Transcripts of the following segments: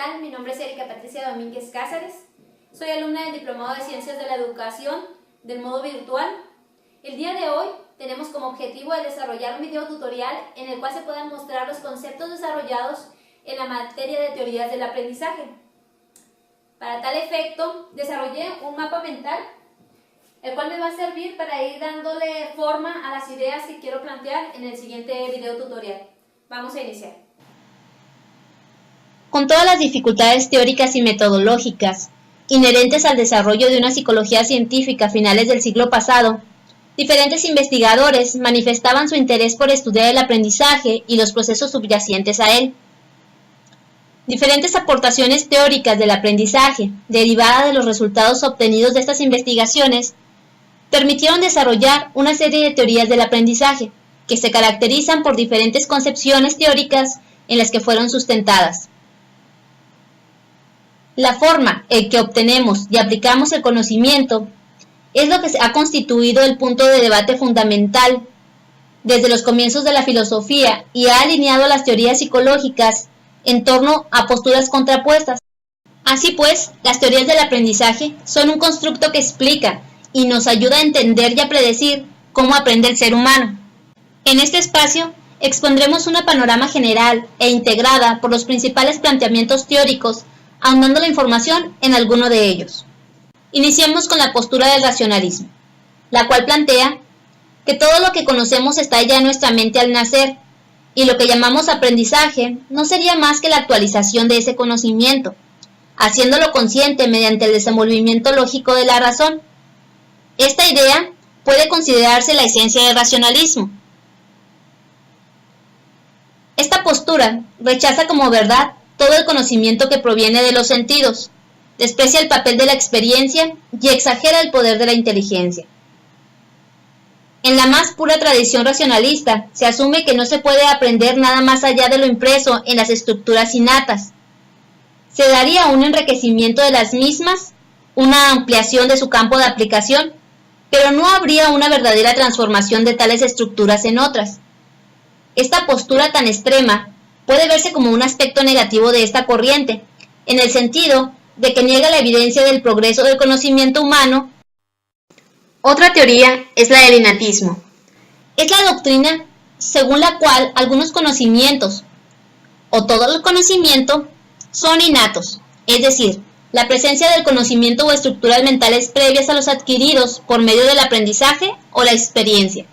tal? Mi nombre es Erika Patricia Domínguez Cázares. Soy alumna del Diplomado de Ciencias de la Educación del modo virtual. El día de hoy tenemos como objetivo el desarrollar un video tutorial en el cual se puedan mostrar los conceptos desarrollados en la materia de teorías del aprendizaje. Para tal efecto, desarrollé un mapa mental, el cual me va a servir para ir dándole forma a las ideas que quiero plantear en el siguiente video tutorial. Vamos a iniciar. Con todas las dificultades teóricas y metodológicas inherentes al desarrollo de una psicología científica a finales del siglo pasado, diferentes investigadores manifestaban su interés por estudiar el aprendizaje y los procesos subyacentes a él. Diferentes aportaciones teóricas del aprendizaje, derivadas de los resultados obtenidos de estas investigaciones, permitieron desarrollar una serie de teorías del aprendizaje, que se caracterizan por diferentes concepciones teóricas en las que fueron sustentadas. La forma en que obtenemos y aplicamos el conocimiento es lo que ha constituido el punto de debate fundamental desde los comienzos de la filosofía y ha alineado las teorías psicológicas en torno a posturas contrapuestas. Así pues, las teorías del aprendizaje son un constructo que explica y nos ayuda a entender y a predecir cómo aprende el ser humano. En este espacio expondremos una panorama general e integrada por los principales planteamientos teóricos, ahondando la información en alguno de ellos. Iniciemos con la postura del racionalismo, la cual plantea que todo lo que conocemos está ya en nuestra mente al nacer, y lo que llamamos aprendizaje no sería más que la actualización de ese conocimiento, haciéndolo consciente mediante el desenvolvimiento lógico de la razón. Esta idea puede considerarse la esencia del racionalismo. Esta postura rechaza como verdad todo el conocimiento que proviene de los sentidos, desprecia el papel de la experiencia y exagera el poder de la inteligencia. En la más pura tradición racionalista, se asume que no se puede aprender nada más allá de lo impreso en las estructuras innatas. Se daría un enriquecimiento de las mismas, una ampliación de su campo de aplicación, pero no habría una verdadera transformación de tales estructuras en otras. Esta postura tan extrema puede verse como un aspecto negativo de esta corriente, en el sentido de que niega la evidencia del progreso del conocimiento humano. Otra teoría es la del innatismo. Es la doctrina según la cual algunos conocimientos, o todo el conocimiento, son innatos, es decir, la presencia del conocimiento o estructuras mentales previas a los adquiridos por medio del aprendizaje o la experiencia.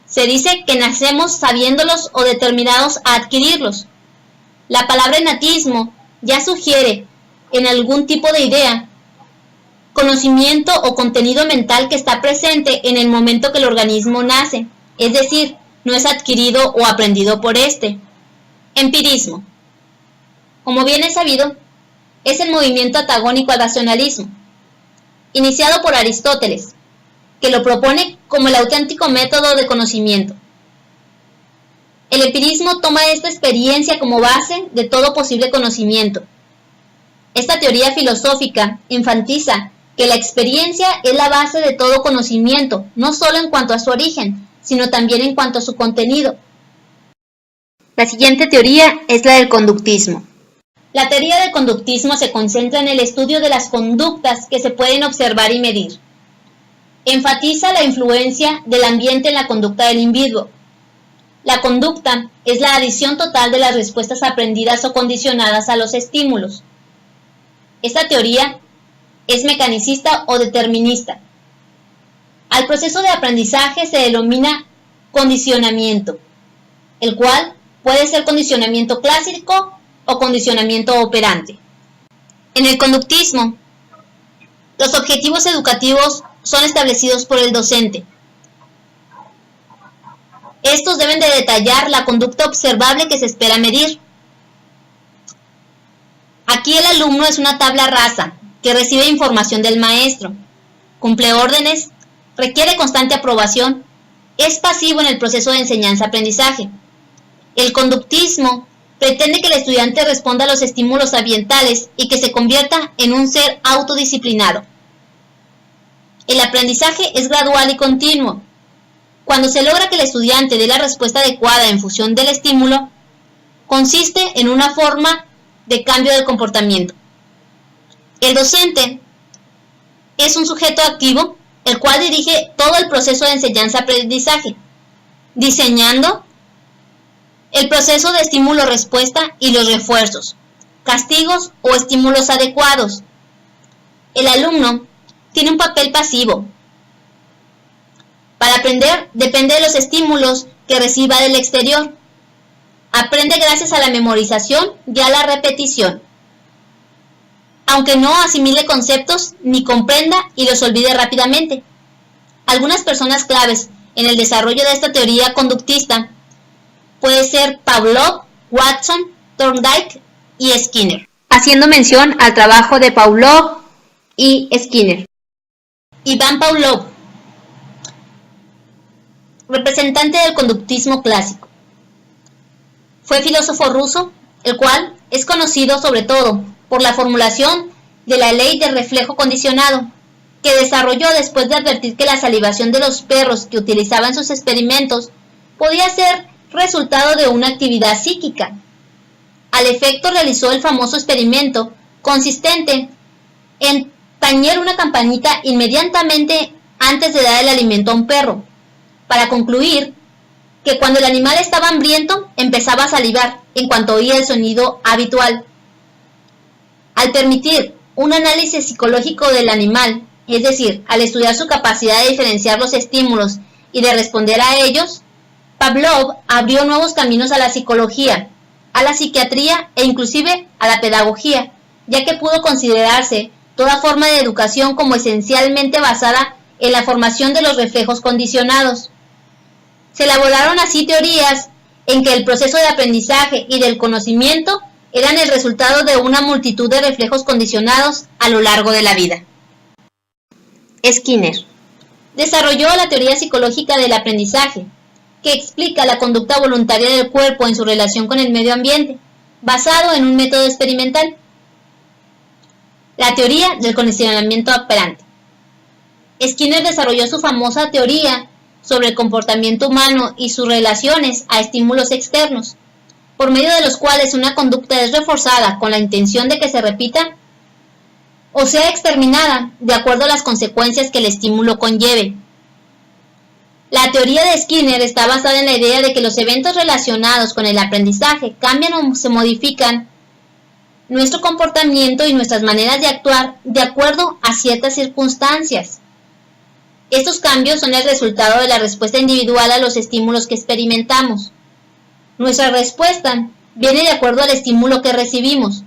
Se dice que nacemos sabiéndolos o determinados a adquirirlos. La palabra innatismo ya sugiere, en algún tipo de idea, conocimiento o contenido mental que está presente en el momento que el organismo nace, es decir, no es adquirido o aprendido por éste. Empirismo. Como bien es sabido, es el movimiento antagónico al racionalismo, iniciado por Aristóteles, que lo propone como el auténtico método de conocimiento. El empirismo toma esta experiencia como base de todo posible conocimiento. Esta teoría filosófica enfatiza que la experiencia es la base de todo conocimiento, no solo en cuanto a su origen, sino también en cuanto a su contenido. La siguiente teoría es la del conductismo. La teoría del conductismo se concentra en el estudio de las conductas que se pueden observar y medir. Enfatiza la influencia del ambiente en la conducta del individuo. La conducta es la adición total de las respuestas aprendidas o condicionadas a los estímulos. Esta teoría es mecanicista o determinista. Al proceso de aprendizaje se denomina condicionamiento, el cual puede ser condicionamiento clásico o condicionamiento operante. En el conductismo, los objetivos educativos son establecidos por el docente. Estos deben de detallar la conducta observable que se espera medir. Aquí el alumno es una tabla rasa que recibe información del maestro, cumple órdenes, requiere constante aprobación, es pasivo en el proceso de enseñanza-aprendizaje. El conductismo pretende que el estudiante responda a los estímulos ambientales y que se convierta en un ser autodisciplinado. El aprendizaje es gradual y continuo. Cuando se logra que el estudiante dé la respuesta adecuada en función del estímulo, consiste en una forma de cambio del comportamiento. El docente es un sujeto activo, el cual dirige todo el proceso de enseñanza-aprendizaje, diseñando el proceso de estímulo-respuesta y los refuerzos, castigos o estímulos adecuados. El alumno tiene un papel pasivo. Para aprender depende de los estímulos que reciba del exterior. Aprende gracias a la memorización y a la repetición, aunque no asimile conceptos ni comprenda y los olvide rápidamente. Algunas personas claves en el desarrollo de esta teoría conductista puede ser Pavlov, Watson, Thorndike y Skinner, haciendo mención al trabajo de Pavlov y Skinner. Iván Pavlov, representante del conductismo clásico, fue filósofo ruso, el cual es conocido sobre todo por la formulación de la ley del reflejo condicionado, que desarrolló después de advertir que la salivación de los perros que utilizaba en sus experimentos podía ser resultado de una actividad psíquica. Al efecto realizó el famoso experimento consistente en tañer una campanita inmediatamente antes de dar el alimento a un perro, para concluir que cuando el animal estaba hambriento empezaba a salivar en cuanto oía el sonido habitual. Al permitir un análisis psicológico del animal, es decir, al estudiar su capacidad de diferenciar los estímulos y de responder a ellos, Pavlov abrió nuevos caminos a la psicología, a la psiquiatría e inclusive a la pedagogía, ya que pudo considerarse toda forma de educación como esencialmente basada en la formación de los reflejos condicionados. Se elaboraron así teorías en que el proceso de aprendizaje y del conocimiento eran el resultado de una multitud de reflejos condicionados a lo largo de la vida. Skinner desarrolló la teoría psicológica del aprendizaje, que explica la conducta voluntaria del cuerpo en su relación con el medio ambiente, basado en un método experimental. La teoría del condicionamiento operante. Skinner desarrolló su famosa teoría sobre el comportamiento humano y sus relaciones a estímulos externos, por medio de los cuales una conducta es reforzada con la intención de que se repita o sea exterminada de acuerdo a las consecuencias que el estímulo conlleve. La teoría de Skinner está basada en la idea de que los eventos relacionados con el aprendizaje cambian o se modifican nuestro comportamiento y nuestras maneras de actuar de acuerdo a ciertas circunstancias. Estos cambios son el resultado de la respuesta individual a los estímulos que experimentamos. Nuestra respuesta viene de acuerdo al estímulo que recibimos.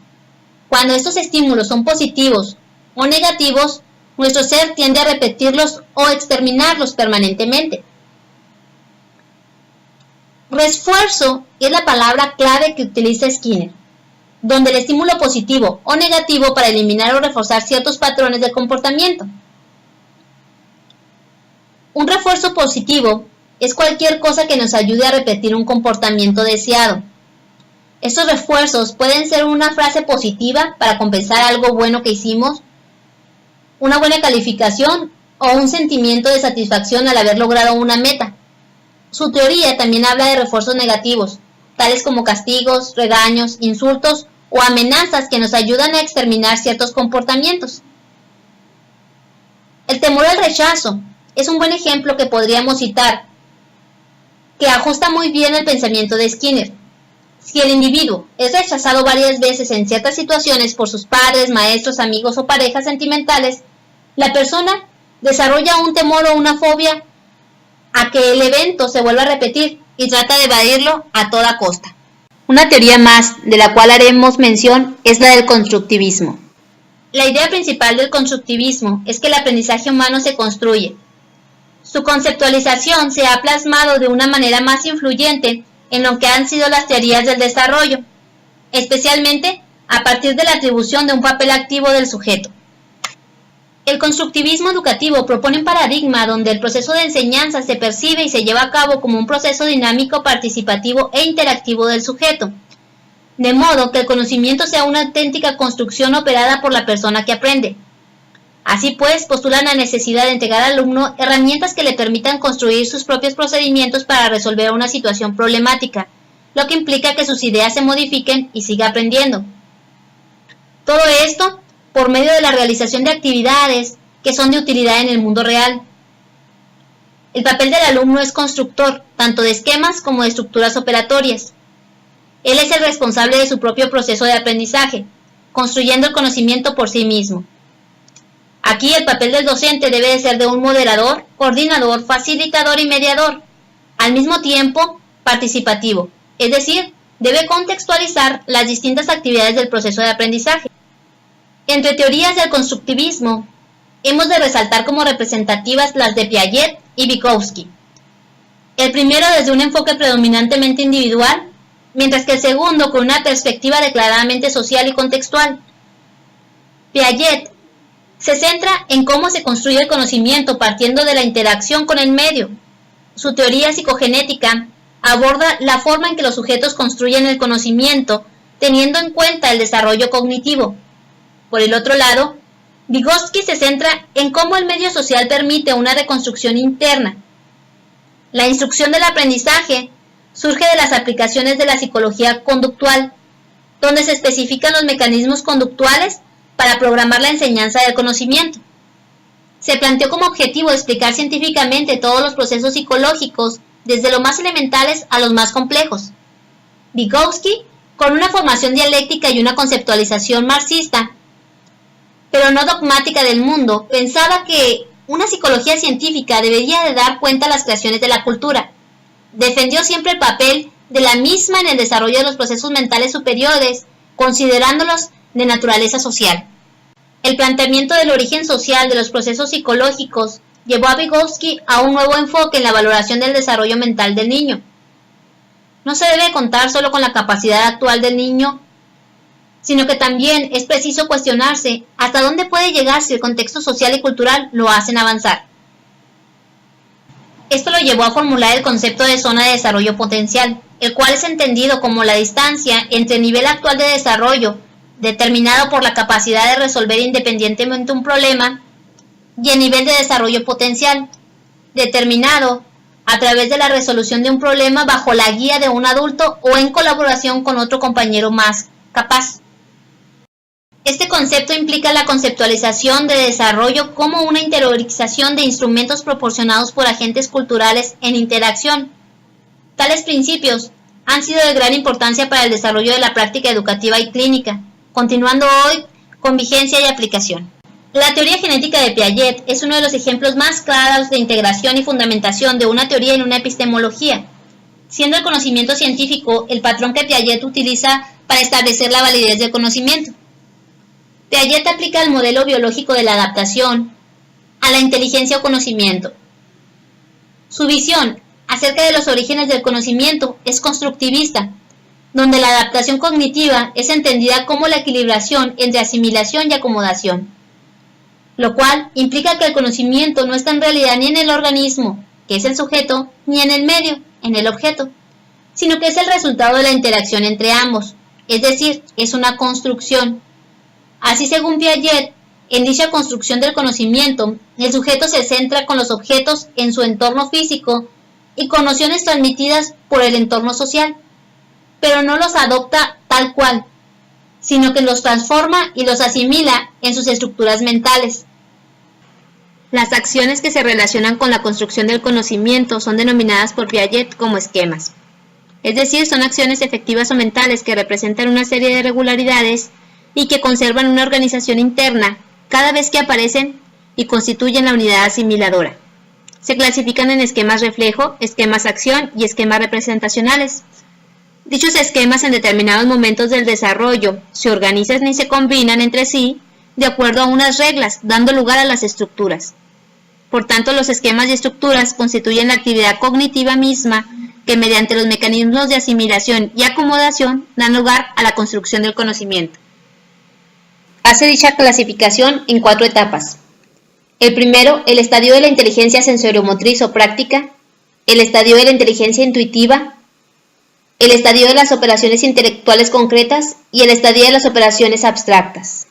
Cuando estos estímulos son positivos o negativos, nuestro ser tiende a repetirlos o exterminarlos permanentemente. Refuerzo es la palabra clave que utiliza Skinner, donde el estímulo positivo o negativo para eliminar o reforzar ciertos patrones de comportamiento. Un refuerzo positivo es cualquier cosa que nos ayude a repetir un comportamiento deseado. Estos refuerzos pueden ser una frase positiva para compensar algo bueno que hicimos, una buena calificación o un sentimiento de satisfacción al haber logrado una meta. Su teoría también habla de refuerzos negativos, tales como castigos, regaños, insultos o amenazas que nos ayudan a exterminar ciertos comportamientos. El temor al rechazo es un buen ejemplo que podríamos citar, que ajusta muy bien el pensamiento de Skinner. Si el individuo es rechazado varias veces en ciertas situaciones por sus padres, maestros, amigos o parejas sentimentales, la persona desarrolla un temor o una fobia a que el evento se vuelva a repetir y trata de evadirlo a toda costa. Una teoría más de la cual haremos mención es la del constructivismo. La idea principal del constructivismo es que el aprendizaje humano se construye. Su conceptualización se ha plasmado de una manera más influyente en lo que han sido las teorías del desarrollo, especialmente a partir de la atribución de un papel activo del sujeto. El constructivismo educativo propone un paradigma donde el proceso de enseñanza se percibe y se lleva a cabo como un proceso dinámico, participativo e interactivo del sujeto, de modo que el conocimiento sea una auténtica construcción operada por la persona que aprende. Así pues, postulan la necesidad de entregar al alumno herramientas que le permitan construir sus propios procedimientos para resolver una situación problemática, lo que implica que sus ideas se modifiquen y siga aprendiendo. Todo esto por medio de la realización de actividades que son de utilidad en el mundo real. El papel del alumno es constructor, tanto de esquemas como de estructuras operatorias. Él es el responsable de su propio proceso de aprendizaje, construyendo el conocimiento por sí mismo. Aquí el papel del docente debe de ser de un moderador, coordinador, facilitador y mediador, al mismo tiempo participativo, es decir, debe contextualizar las distintas actividades del proceso de aprendizaje. Entre teorías del constructivismo, hemos de resaltar como representativas las de Piaget y Vygotsky. El primero desde un enfoque predominantemente individual, mientras que el segundo con una perspectiva declaradamente social y contextual. Piaget se centra en cómo se construye el conocimiento partiendo de la interacción con el medio. Su teoría psicogenética aborda la forma en que los sujetos construyen el conocimiento, teniendo en cuenta el desarrollo cognitivo. Por el otro lado, Vygotsky se centra en cómo el medio social permite una reconstrucción interna. La instrucción del aprendizaje surge de las aplicaciones de la psicología conductual, donde se especifican los mecanismos conductuales para programar la enseñanza del conocimiento. Se planteó como objetivo explicar científicamente todos los procesos psicológicos, desde los más elementales a los más complejos. Vygotsky, con una formación dialéctica y una conceptualización marxista, pero no dogmática del mundo, pensaba que una psicología científica debería de dar cuenta a las creaciones de la cultura. Defendió siempre el papel de la misma en el desarrollo de los procesos mentales superiores, considerándolos de naturaleza social. El planteamiento del origen social de los procesos psicológicos llevó a Vygotsky a un nuevo enfoque en la valoración del desarrollo mental del niño. No se debe contar solo con la capacidad actual del niño, sino que también es preciso cuestionarse hasta dónde puede llegar si el contexto social y cultural lo hacen avanzar. Esto lo llevó a formular el concepto de zona de desarrollo potencial, el cual es entendido como la distancia entre el nivel actual de desarrollo, determinado por la capacidad de resolver independientemente un problema, y el nivel de desarrollo potencial, determinado a través de la resolución de un problema bajo la guía de un adulto o en colaboración con otro compañero más capaz. Este concepto implica la conceptualización de desarrollo como una interiorización de instrumentos proporcionados por agentes culturales en interacción. Tales principios han sido de gran importancia para el desarrollo de la práctica educativa y clínica, continuando hoy con vigencia y aplicación. La teoría genética de Piaget es uno de los ejemplos más claros de integración y fundamentación de una teoría en una epistemología, siendo el conocimiento científico el patrón que Piaget utiliza para establecer la validez del conocimiento. Piaget aplica el modelo biológico de la adaptación a la inteligencia o conocimiento. Su visión acerca de los orígenes del conocimiento es constructivista, donde la adaptación cognitiva es entendida como la equilibración entre asimilación y acomodación, lo cual implica que el conocimiento no está en realidad ni en el organismo, que es el sujeto, ni en el medio, en el objeto, sino que es el resultado de la interacción entre ambos, es decir, es una construcción. Así, según Piaget, en dicha construcción del conocimiento, el sujeto se centra con los objetos en su entorno físico y con nociones transmitidas por el entorno social, pero no los adopta tal cual, sino que los transforma y los asimila en sus estructuras mentales. Las acciones que se relacionan con la construcción del conocimiento son denominadas por Piaget como esquemas. Es decir, son acciones efectivas o mentales que representan una serie de regularidades y que conservan una organización interna cada vez que aparecen y constituyen la unidad asimiladora. Se clasifican en esquemas reflejo, esquemas acción y esquemas representacionales. Dichos esquemas en determinados momentos del desarrollo se organizan y se combinan entre sí de acuerdo a unas reglas, dando lugar a las estructuras. Por tanto, los esquemas y estructuras constituyen la actividad cognitiva misma que mediante los mecanismos de asimilación y acomodación dan lugar a la construcción del conocimiento. Hace dicha clasificación en 4 etapas. El primero, el estadio de la inteligencia sensoriomotriz o práctica, el estadio de la inteligencia intuitiva, el estadio de las operaciones intelectuales concretas y el estadio de las operaciones abstractas.